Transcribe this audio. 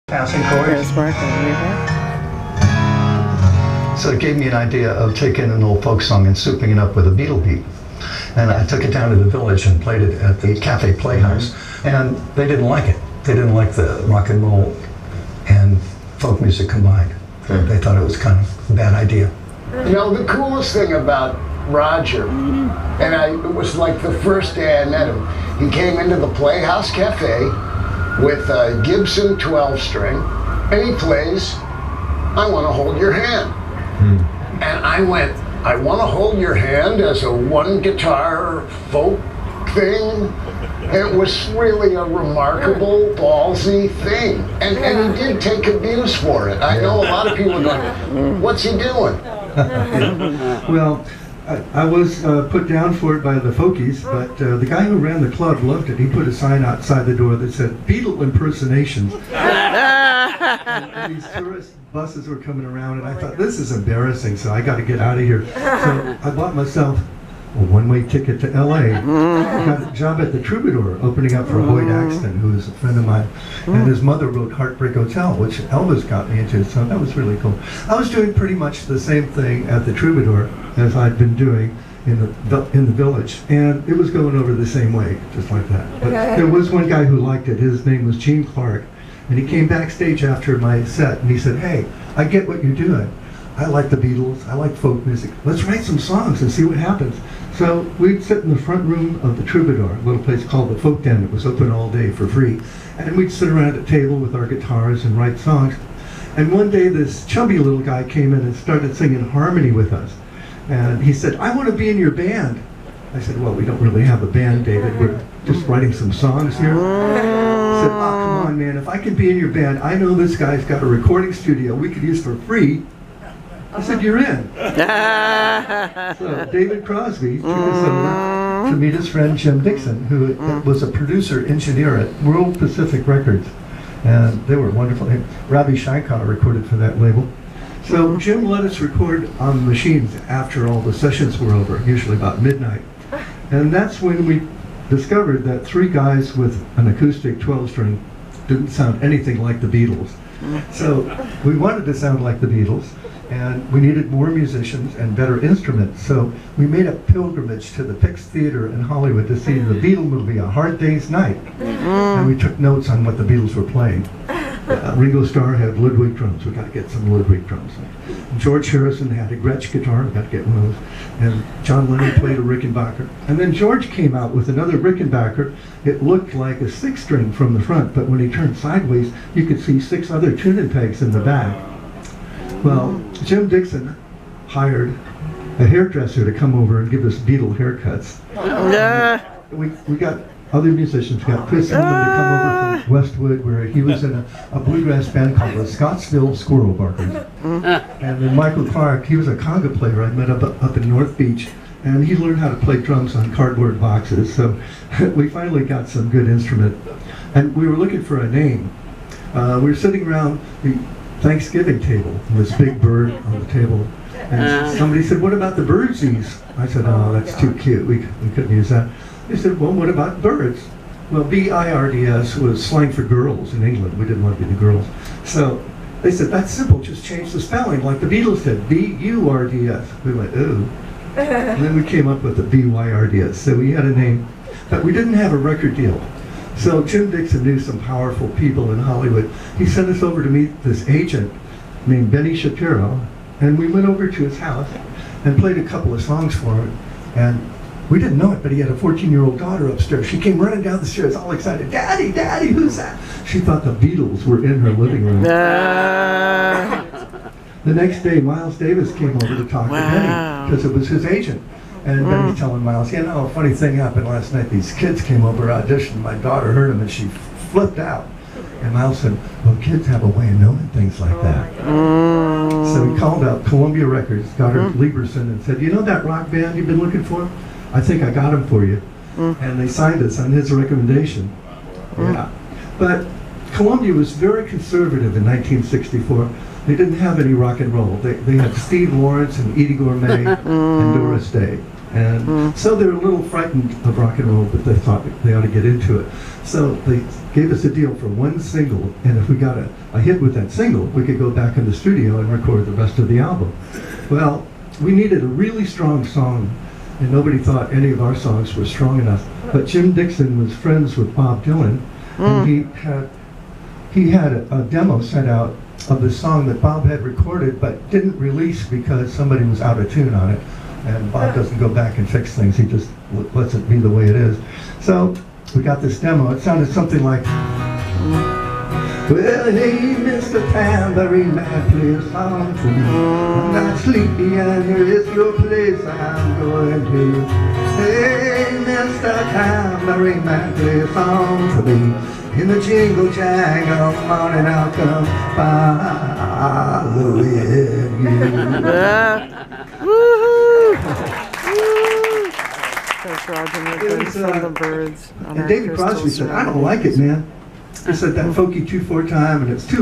Passing chords. So it gave me an idea of taking an old folk song and souping it up with a Beatle beat. And I took it down to the village and played it at the Cafe Playhouse. And they didn't like it. They didn't like the rock and roll and folk music combined. They thought it was kind of a bad idea. You know, the coolest thing about Roger, and it was like the first day I met him, he came into the Playhouse Cafe with a Gibson 12-string, and he plays I Want to Hold Your Hand. And I went, I Want to Hold Your Hand as a one-guitar folk thing? It was really a remarkable, ballsy thing. And he did take abuse for it. I know a lot of people are going, what's he doing? Well, I was put down for it by the folkies, but the guy who ran the club loved it. He put a sign outside the door that said, Beatle impersonations. And these tourist buses were coming around, and I thought, this is embarrassing, so I got to get out of here. So I bought myself a one-way ticket to L.A. Got a job at the Troubadour, opening up for Hoyt Axton, who was a friend of mine. And his mother wrote Heartbreak Hotel, which Elvis got me into, so that was really cool. I was doing pretty much the same thing at the Troubadour as I'd been doing in the village, and it was going over the same way, just like that. But there was one guy who liked it. His name was Gene Clark, and he came backstage after my set, and he said, hey, I get what you're doing. I like the Beatles, I like folk music. Let's write some songs and see what happens. So we'd sit in the front room of the Troubadour, a little place called the Folk Den. It was open all day for free. And we'd sit around at a table with our guitars and write songs. And one day this chubby little guy came in and started singing harmony with us. And he said, I want to be in your band. I said, well, we don't really have a band, David. We're just writing some songs here. He said, oh, come on, man. If I can be in your band, I know this guy's got a recording studio we could use for free. I said, you're in. So David Crosby took us over to meet his friend Jim Dixon, who was a producer engineer at World Pacific Records. And they were wonderful. Ravi Shankar recorded for that label. So Jim let us record on the machines after all the sessions were over, usually about midnight. And that's when we discovered that three guys with an acoustic 12-string didn't sound anything like the Beatles. So we wanted to sound like the Beatles, and we needed more musicians and better instruments. So we made a pilgrimage to the Pix Theater in Hollywood to see the Beatle movie, A Hard Day's Night. And we took notes on what the Beatles were playing. Ringo Starr had Ludwig drums. We got to get some Ludwig drums. George Harrison had a Gretsch guitar. We got to get one of those. And John Lennon played a Rickenbacker. And then George came out with another Rickenbacker. It looked like a six-string from the front, but when he turned sideways, you could see 6 other tuning pegs in the back. Well, Jim Dixon hired a hairdresser to come over and give us Beatle haircuts. We got other musicians. We got Chris Hillman to come over from Westwood, where he was in a bluegrass band called the Scottsville Squirrel Barkers. And then Michael Clark, he was a conga player I met up in North Beach, and he learned how to play drums on cardboard boxes. So we finally got some good instrument. And we were looking for a name. We were sitting around the Thanksgiving table, this big bird on the table. And somebody said, what about the Birdsies? I said, oh, that's too cute. We couldn't use that. They said, well, what about Byrds? Well, B-I-R-D-S was slang for girls in England. We didn't want to be the girls. So they said, that's simple. Just change the spelling, like the Beatles did, B-U-R-D-S. We went, ooh. And then we came up with the B-Y-R-D-S. So we had a name, but we didn't have a record deal. So Jim Dixon knew some powerful people in Hollywood. He sent us over to meet this agent named Benny Shapiro, and we went over to his house and played a couple of songs for him. And we didn't know it, but he had a 14-year-old daughter upstairs. She came running down the stairs, all excited. Daddy, Daddy, who's that? She thought the Beatles were in her living room. The next day, Miles Davis came over to talk to Benny, because it was his agent. And Benny's telling Miles, you know, a funny thing happened last night. These kids came over, auditioned. My daughter heard them, and she flipped out. And Miles said, well, kids have a way of knowing things like that. So he called out Columbia Records, got her Lieberson, and said, you know that rock band you've been looking for? I think I got them for you. And they signed us on his recommendation. Yeah. But Columbia was very conservative in 1964. They didn't have any rock and roll. They had Steve Lawrence and Edie Gourmet and Doris Day. And so they were a little frightened of rock and roll, but they thought they ought to get into it. So they gave us a deal for one single, and if we got a hit with that single, we could go back in the studio and record the rest of the album. Well, we needed a really strong song, and nobody thought any of our songs were strong enough. But Jim Dixon was friends with Bob Dylan, and he had a demo sent out of the song that Bob had recorded but didn't release because somebody was out of tune on it. And Bob doesn't go back and fix things, he just lets it be the way it is. So we got this demo. It sounded something like, well, hey, Mr. Tambourine Man, play a song for me. I'm not sleepy and here is your place I'm going to. Hey, Mr. Tambourine Man, play a song for me. In the jingle jangle morning I'll come following you. That's Roger McGuinn from the Byrds. And David Crosby said, I don't like it, man. He said that folky 2/4 time and it's too